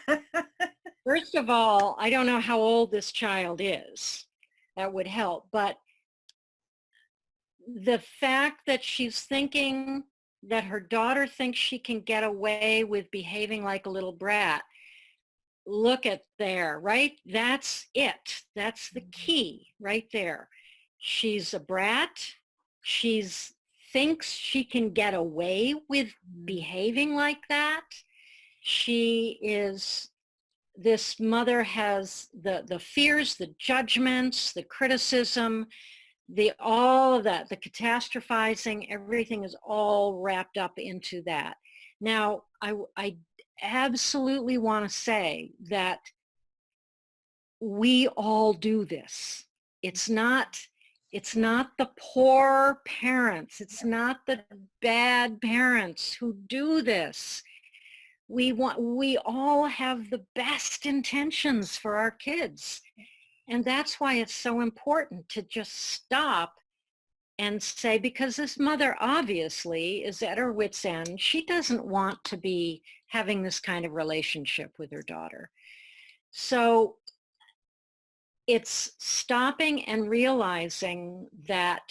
First of all, I don't know how old this child is. That would help. But the fact that she's thinking that her daughter thinks she can get away with behaving like a little brat, look at there, right? That's it. That's the key right there. She's a brat. She's thinks she can get away with behaving like that. She is, this mother has the fears, the judgments, the criticism, all of that, the catastrophizing, everything is all wrapped up into that. Now, I absolutely want to say that we all do this. It's not the poor parents. It's not the bad parents who do this. We all have the best intentions for our kids. And that's why it's so important to just stop and say, because this mother obviously is at her wit's end. She doesn't want to be having this kind of relationship with her daughter. So it's stopping and realizing that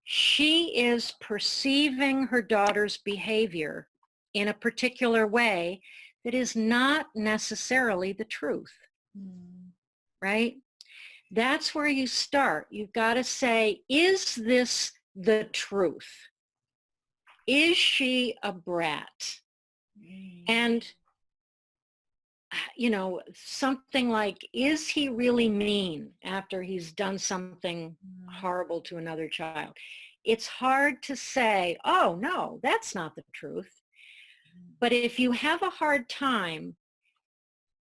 she is perceiving her daughter's behavior in a particular way that is not necessarily the truth, right? That's where you start. You've got to say, is this the truth? Is she a brat? And, you know, something like, is he really mean after he's done something horrible to another child? It's hard to say, oh, no, that's not the truth. But if you have a hard time,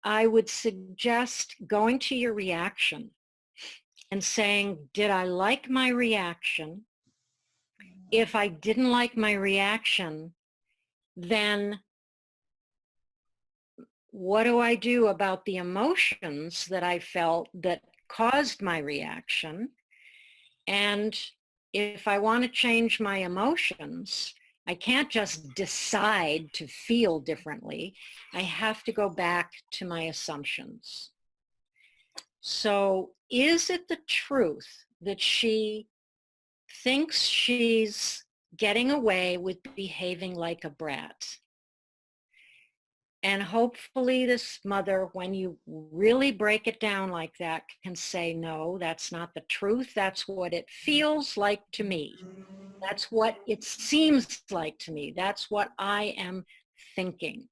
I would suggest going to your reaction and saying, did I like my reaction? If I didn't like my reaction, then what do I do about the emotions that I felt that caused my reaction? And if I want to change my emotions, I can't just decide to feel differently. I have to go back to my assumptions. So is it the truth that she thinks she's getting away with behaving like a brat? And hopefully this mother, when you really break it down like that, can say, no, that's not the truth. That's what it feels like to me. That's what it seems like to me. That's what I am thinking.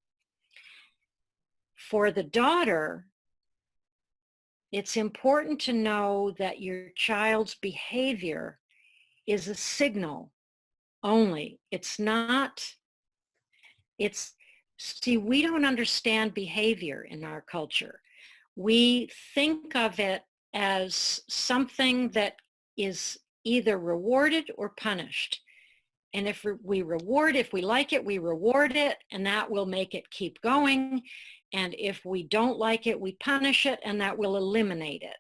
For the daughter, it's important to know that your child's behavior is a signal only. It's not, see, we don't understand behavior in our culture. We think of it as something that is either rewarded or punished. And if we like it, we reward it, and that will make it keep going. And if we don't like it, we punish it, and that will eliminate it.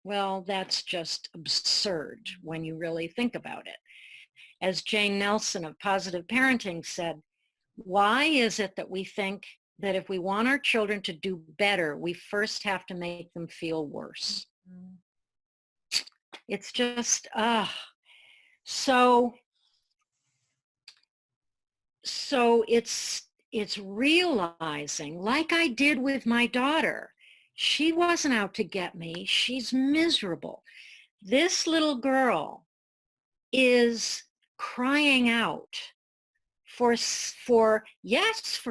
Well, that's just absurd when you really think about it. As Jane Nelson of Positive Parenting said, why is it that we think that if we want our children to do better, we first have to make them feel worse? It's just, so it's realizing, like I did with my daughter, she wasn't out to get me. She's miserable. This little girl is crying out for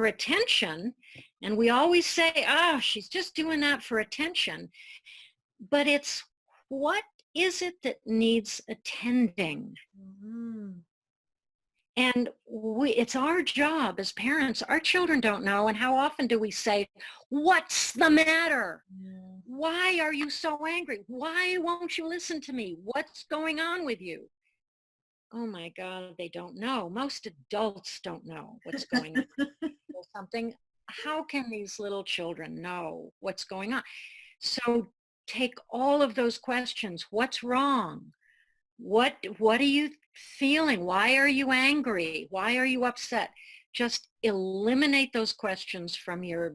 attention. And we always say, she's just doing that for attention. But it's, what is it that needs attending? And it's our job as parents. Our children don't know. And how often do we say, what's the matter? Why are you so angry? Why won't you listen to me? What's going on with you? Oh my God, they don't know. Most adults don't know what's going on. Or something. How can these little children know what's going on? So take all of those questions. What's wrong? What are you feeling? Why are you angry? Why are you upset? Just eliminate those questions from your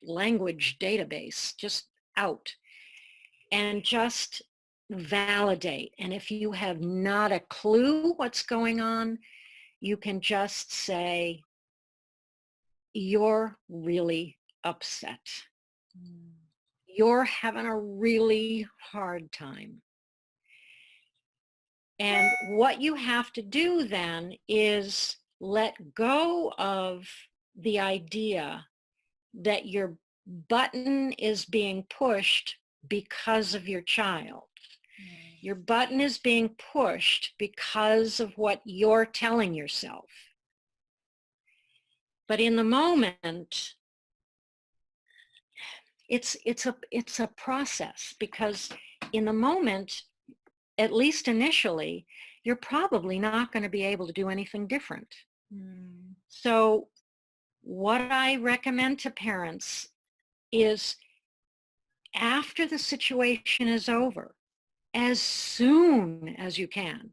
language database, just out, and just validate. And if you have not a clue what's going on, you can just say, you're really upset. You're having a really hard time. And what you have to do then is let go of the idea that your button is being pushed because of your child. Your button is being pushed because of what you're telling yourself. But in the moment, it's a process, because in the moment, at least initially, you're probably not going to be able to do anything different. So what I recommend to parents is, after the situation is over, as soon as you can,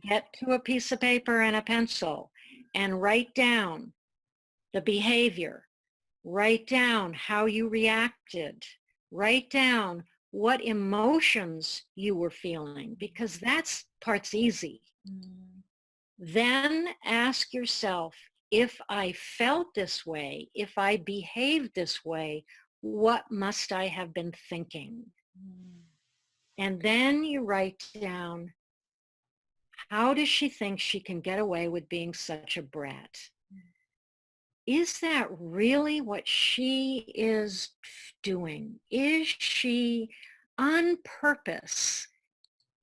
get to a piece of paper and a pencil and write down the behavior, write down how you reacted, write down what emotions you were feeling, because that's part's easy. Then ask yourself, if I felt this way, if I behaved this way, what must I have been thinking? And then you write down, how does she think she can get away with being such a brat? Is that really what she is doing? Is she on purpose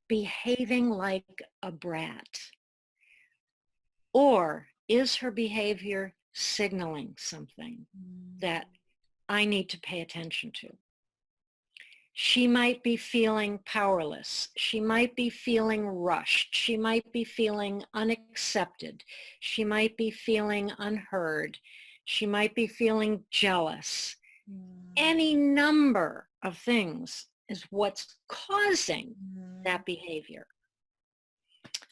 behaving like a brat? Or is her behavior signaling something that I need to pay attention to? She might be feeling powerless. She might be feeling rushed. She might be feeling unaccepted. She might be feeling unheard. She might be feeling jealous. Any number of things is what's causing that behavior.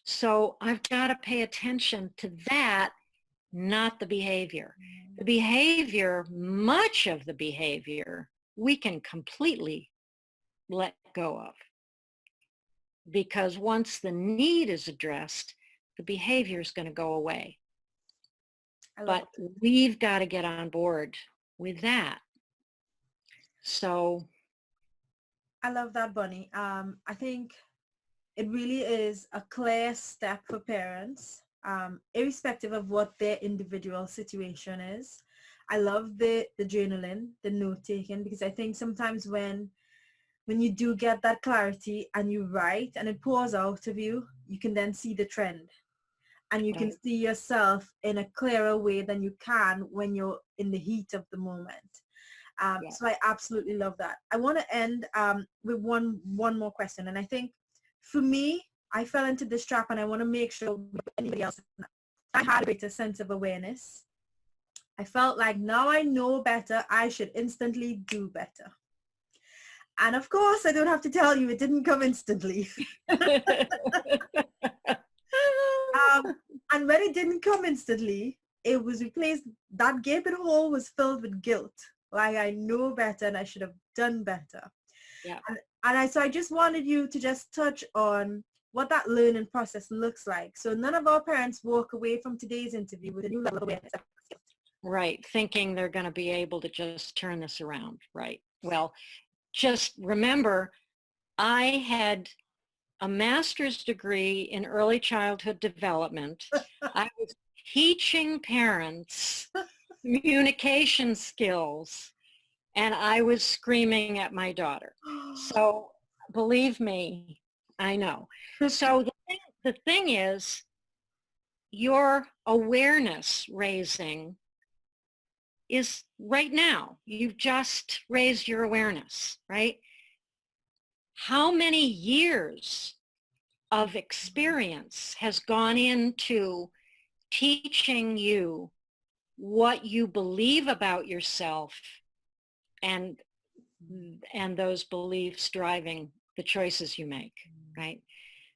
So I've got to pay attention to that, not the behavior. The behavior, much of the behavior, we can completely let go of. Because once the need is addressed, the behavior is going to go away. But we've got to get on board with that. So I love that, Bonnie. I think it really is a clear step for parents, irrespective of what their individual situation is. I love the journaling, the note-taking, because I think sometimes when you do get that clarity and you write and it pours out of you, you can then see the trend. And you can see yourself in a clearer way than you can when you're in the heat of the moment. So I absolutely love that. I want to end with one more question. And I think for me, I fell into this trap, and I want to make sure anybody else, I had a greater sense of awareness. I felt like now I know better, I should instantly do better. And of course, I don't have to tell you, it didn't come instantly. And when it didn't come instantly, it was replaced, that gaping hole was filled with guilt. Like, I know better and I should have done better. Yeah. So I just wanted you to just touch on what that learning process looks like. So none of our parents walk away from today's interview with a new level of awareness. Right, thinking they're going to be able to just turn this around, right? Well, just remember, I had a master's degree in early childhood development. I was teaching parents communication skills, and I was screaming at my daughter. So believe me, I know. So the thing is, your awareness raising is right now. You've just raised your awareness, right? How many years of experience has gone into teaching you what you believe about yourself, and those beliefs driving the choices you make, right?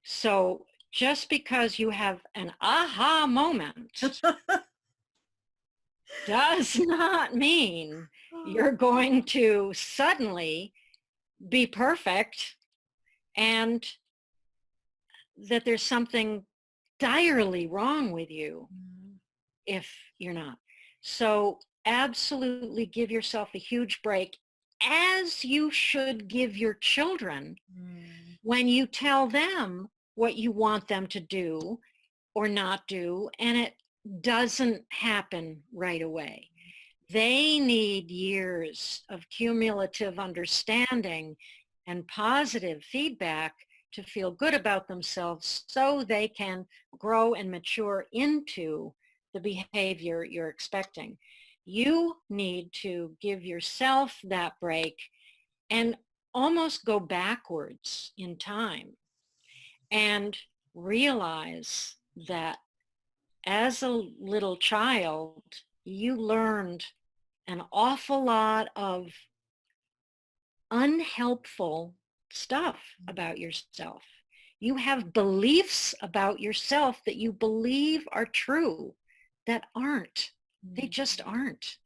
So just because you have an aha moment does not mean you're going to suddenly be perfect and that there's something direly wrong with you if you're not. So absolutely give yourself a huge break, as you should give your children when you tell them what you want them to do or not do, and it doesn't happen right away. They need years of cumulative understanding and positive feedback to feel good about themselves so they can grow and mature into the behavior you're expecting. You need to give yourself that break and almost go backwards in time and realize that as a little child, you learned an awful lot of unhelpful stuff about yourself. You have beliefs about yourself that you believe are true that aren't. They just aren't.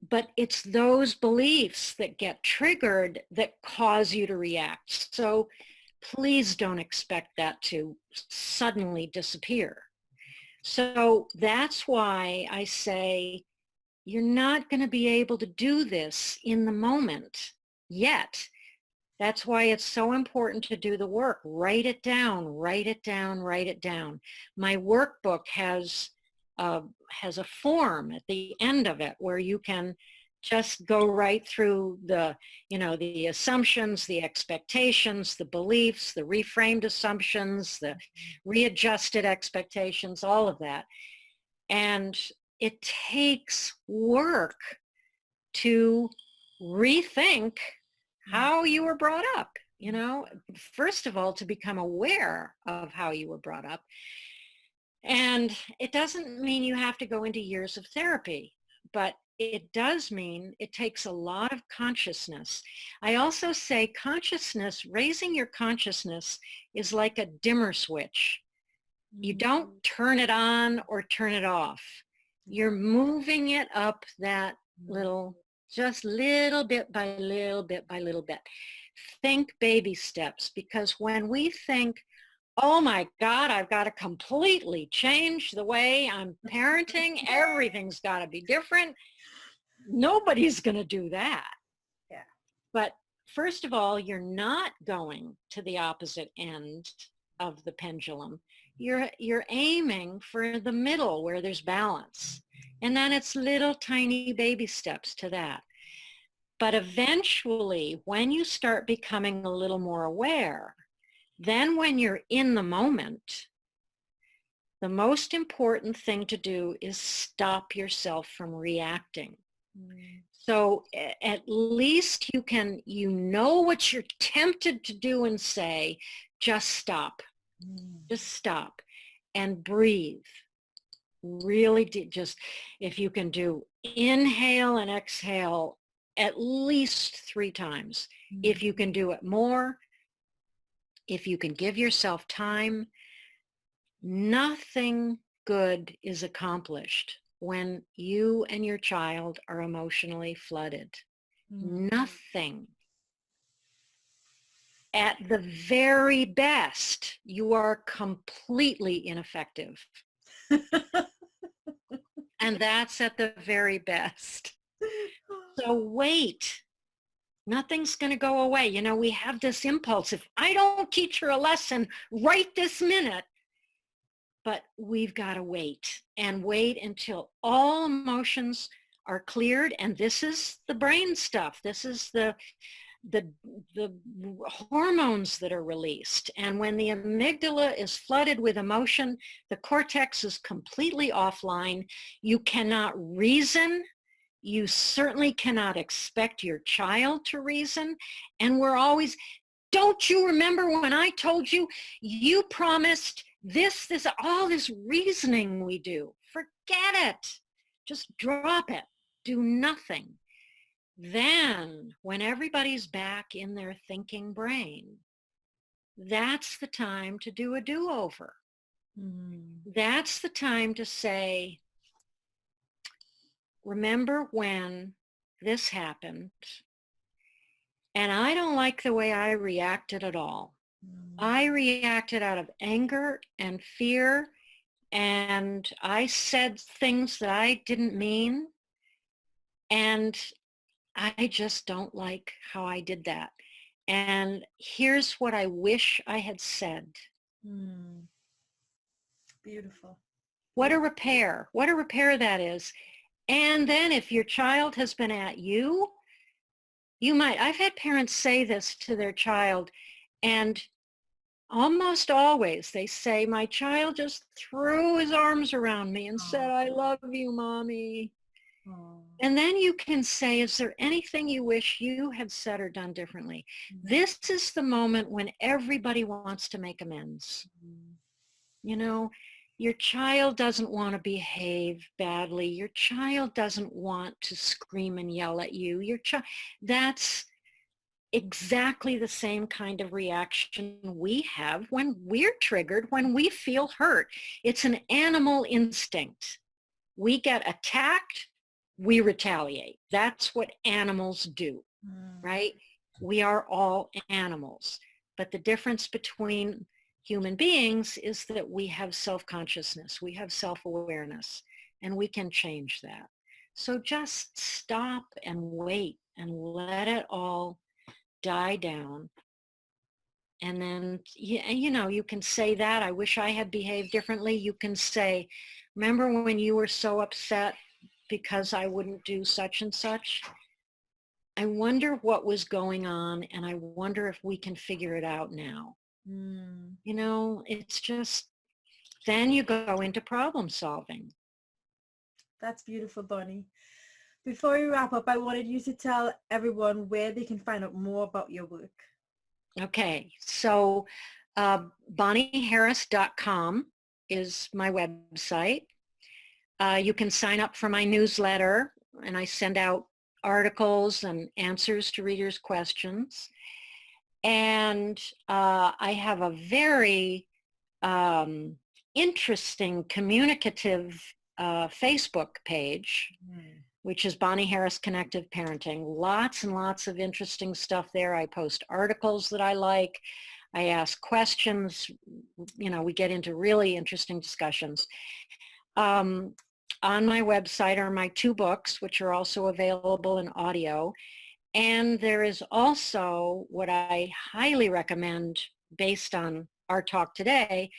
but it's those beliefs that get triggered that cause you to react. So please don't expect that to suddenly disappear. So that's why I say you're not going to be able to do this in the moment yet. That's why it's so important to do the work. Write it down, write it down, write it down. My workbook has a form at the end of it where you can just go right through the, the assumptions, the expectations, the beliefs, the reframed assumptions, the readjusted expectations, all of that. And it takes work to rethink how you were brought up, first of all, to become aware of how you were brought up. And it doesn't mean you have to go into years of therapy, but it does mean it takes a lot of consciousness. I also say consciousness, raising your consciousness is like a dimmer switch. You don't turn it on or turn it off. You're moving it up that just little bit by little bit by little bit. Think baby steps, because when we think, oh my God, I've got to completely change the way I'm parenting, everything's got to be different, nobody's going to do that. Yeah. But first of all, you're not going to the opposite end of the pendulum. You're aiming for the middle where there's balance. And then it's little tiny baby steps to that. But eventually, when you start becoming a little more aware, then when you're in the moment, the most important thing to do is stop yourself from reacting. So at least you know what you're tempted to do and say, just stop. Just stop and breathe. Really just, if you can do inhale and exhale at least 3 times. If you can do it more, if you can give yourself time, nothing good is accomplished when you and your child are emotionally flooded. Nothing. At the very best, you are completely ineffective. And that's at the very best. So wait. Nothing's going to go away. We have this impulse. If I don't teach her a lesson right this minute, but we've got to wait and wait until all emotions are cleared. And this is the brain stuff. This is the hormones that are released. And when the amygdala is flooded with emotion, the cortex is completely offline. You cannot reason. You certainly cannot expect your child to reason. And we're always, don't you remember when I told you, you promised this, all this reasoning we do. Forget it. Just drop it. Do nothing. Then when everybody's back in their thinking brain, that's the time to do a do-over. That's the time to say, remember when this happened, and I don't like the way I reacted at all. I reacted out of anger and fear, and I said things that I didn't mean, and I just don't like how I did that. And here's what I wish I had said. Beautiful. What a repair that is. And then if your child has been at you, I've had parents say this to their child, and almost always they say, my child just threw his arms around me and said, I love you, Mommy. And then you can say, is there anything you wish you had said or done differently? This is the moment when everybody wants to make amends. Your child doesn't want to behave badly. Your child doesn't want to scream and yell at you. That's exactly the same kind of reaction we have when we're triggered, when we feel hurt. It's an animal instinct. We get attacked we retaliate. That's what animals do, right? We are all animals. But the difference between human beings is that we have self-consciousness, we have self-awareness, and we can change that. So just stop and wait and let it all die down. And then, you know, you can say that, I wish I had behaved differently. You can say, remember when you were so upset because I wouldn't do such and such? I wonder what was going on, and I wonder if we can figure it out now. You know, it's just, then you go into problem solving. That's beautiful, Bonnie. Before we wrap up, I wanted you to tell everyone where they can find out more about your work. Okay, so bonnieharris.com is my website. You can sign up for my newsletter, and I send out articles and answers to readers' questions. And I have a very interesting, communicative Facebook page, which is Bonnie Harris Connective Parenting. Lots and lots of interesting stuff there. I post articles that I like. I ask questions. You know, we get into really interesting discussions. On my website are my 2 books, which are also available in audio. And there is also what I highly recommend based on our talk today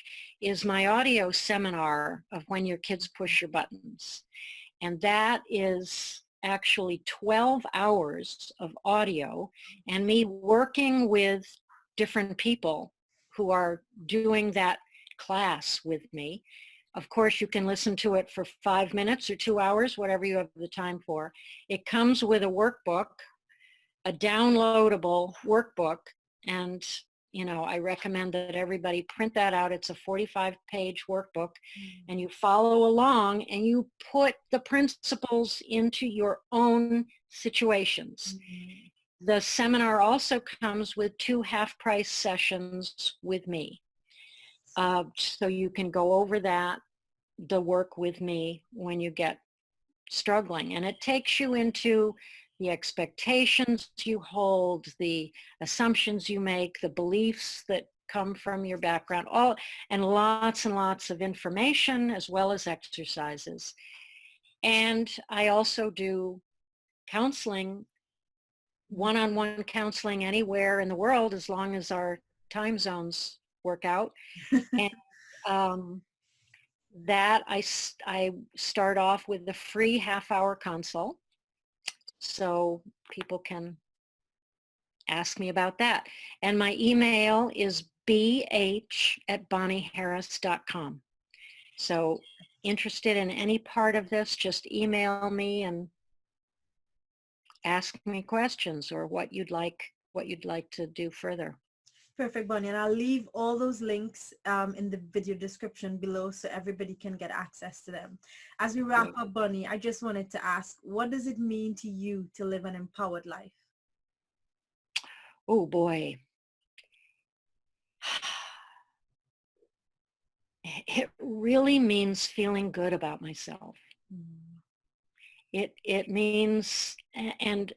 is my audio seminar of When Your Kids Push Your Buttons. And that is actually 12 hours of audio and me working with different people who are doing that class with me. Of course, you can listen to it for 5 minutes or 2 hours, whatever you have the time for. It comes with a workbook, a downloadable workbook, and you know, I recommend that everybody print that out. It's a 45-page workbook, and you follow along and you put the principles into your own situations. The seminar also comes with 2 half-price sessions with me. So you can go over the work with me when you get struggling. And it takes you into the expectations you hold, the assumptions you make, the beliefs that come from your background, and lots of information as well as exercises. And I also do counseling, one-on-one counseling anywhere in the world as long as our time zones work out. And that I start off with the free half-hour consult. So people can ask me about that. And my email is bh@bonnieharris.com. So interested in any part of this, just email me and ask me questions or what you'd like to do further. Perfect, Bonnie. And I'll leave all those links in the video description below so everybody can get access to them. As we wrap up, Bonnie, I just wanted to ask, what does it mean to you to live an empowered life? Oh boy. It really means feeling good about myself. It means, and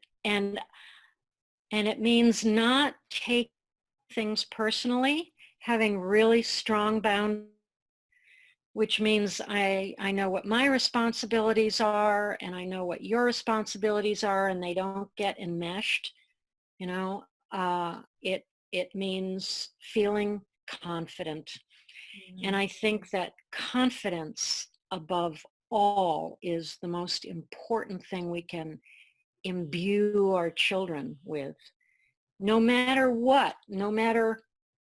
it means not taking things personally, having really strong boundaries, which means I know what my responsibilities are and I know what your responsibilities are, and they don't get enmeshed. You know, it means feeling confident. And I think that confidence above all is the most important thing we can imbue our children with. No matter what, no matter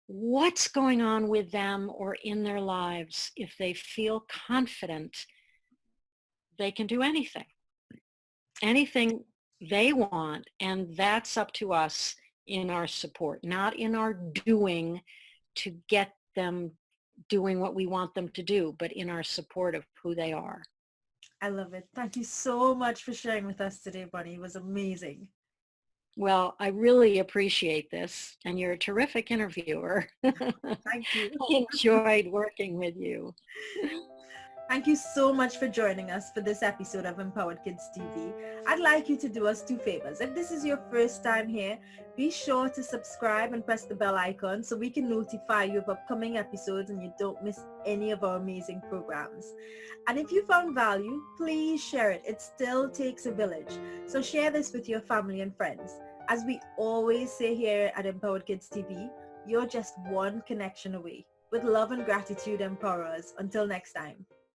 what's going on with them or in their lives, if they feel confident, they can do anything they want. And that's up to us in our support, not in our doing to get them doing what we want them to do, but in our support of who they are. I love it. Thank you so much for sharing with us today, Bonnie. It was amazing. Well, I really appreciate this, and you're a terrific interviewer. Thank you. I enjoyed working with you. Thank you so much for joining us for this episode of Empowered Kids TV. I'd like you to do us 2 favors. If this is your first time here, be sure to subscribe and press the bell icon so we can notify you of upcoming episodes and you don't miss any of our amazing programs. And if you found value, please share it. It still takes a village. So share this with your family and friends. As we always say here at Empowered Kids TV, you're just one connection away. With love and gratitude, empower us. Until next time.